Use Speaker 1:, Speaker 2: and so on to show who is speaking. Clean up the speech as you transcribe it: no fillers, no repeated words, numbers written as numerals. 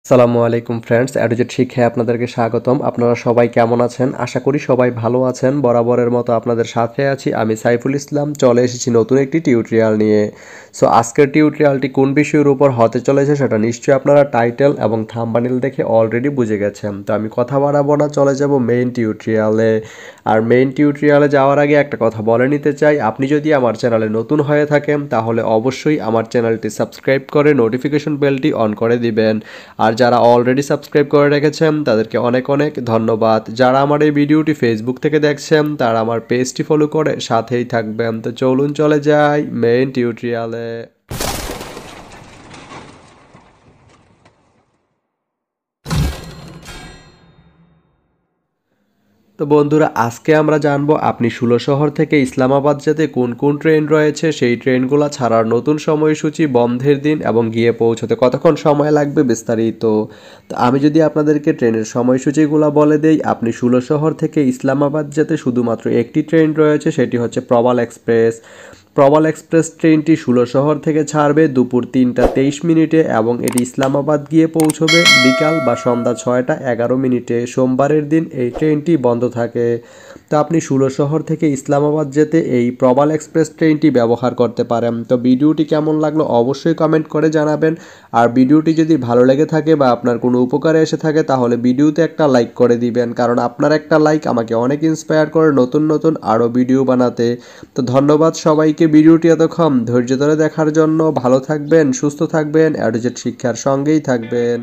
Speaker 1: আসসালামু আলাইকুম ফ্রেন্ডস, অ্যাডুজেট শিক্ষায় আপনাদেরকে স্বাগতম। আপনারা সবাই কেমন আছেন? আশা করি সবাই ভালো আছেন। বরাবরের মতো আপনাদের সাথে আছি আমি সাইফুল ইসলাম। চলে এসেছি নতুন একটি টিউটোরিয়াল নিয়ে। সো আজকের টিউটোরিয়ালটি কোন বিষয়ের উপর হতে চলেছে সেটা নিশ্চয়ই আপনারা টাইটেল এবং থাম্বনেল দেখে অলরেডি বুঝে গেছেন। তো আমি কথা বাড়াবো না, চলে যাব মেইন টিউটোরিয়ালে। আর মেইন টিউটোরিয়ালে যাওয়ার আগে একটা কথা বলে নিতে চাই, আপনি যদি আমার চ্যানেলে নতুন হয়ে থাকেন তাহলে অবশ্যই আমার চ্যানেলটি সাবস্ক্রাইব করে নোটিফিকেশন বেলটি অন করে দিবেন। আর যারা অলরেডি সাবস্ক্রাইব করে রেখেছেন তাদেরকে অনেক অনেক ধন্যবাদ। যারা আমার এই ভিডিওটি ফেসবুক থেকে দেখছেন তারা আমার পেজটি ফলো করে সাথেই থাকবেন। তো চলুন চলে যাই মেইন টিউটোরিয়ালে। তো বন্ধুরা, আজকে আমরা জানবো আপনি ষোলশহর থেকে ইসলামাবাদ যেতে কোন কোন ট্রেন রয়েছে, সেই ট্রেনগুলো ছাড়ার নতুন সময়সূচি, বন্ধের দিন এবং গিয়ে পৌঁছতে কতক্ষণ সময় লাগবে বিস্তারিত। তো আমি যদি আপনাদেরকে ট্রেনের সময়সূচিগুলো বলে দেই, আপনি ষোলশহর থেকে ইসলামাবাদ যেতে শুধুমাত্র একটি ট্রেন রয়েছে, সেটি হচ্ছে প্রবাল এক্সপ্রেস। প্রবাল এক্সপ্রেস ট্রেনটি ষোলশহর থেকে ছাড়বে দুপুর 3টা 23 মিনিটে এবং এটি ইসলামাবাদ গিয়ে পৌঁছবে বিকাল বা সন্ধ্যা 6টা 11 মিনিটে। সোমবারের দিন এই ট্রেনটি বন্ধ থাকে। তো আপনি ষোলশহর থেকে ইসলামাবাদ যেতে এই প্রবাল এক্সপ্রেস ট্রেনটি ব্যবহার করতে পারেন। তো ভিডিওটি কেমন লাগলো অবশ্যই কমেন্ট করে জানাবেন। আর ভিডিওটি যদি ভালো লেগে থাকে বা আপনার কোনো উপকারে এসে থাকে তাহলে ভিডিওতে একটা লাইক করে দিবেন, কারণ আপনার একটা লাইক আমাকে অনেক ইন্সপায়ার করে নতুন নতুন আরও ভিডিও বানাতে। তো ধন্যবাদ সবাইকে ভিডিওটি এতক্ষণ ধৈর্য ধরে দেখার জন্য। ভালো থাকবেন, সুস্থ থাকবেন, অ্যাডুজেট শিক্ষার সঙ্গেই থাকবেন।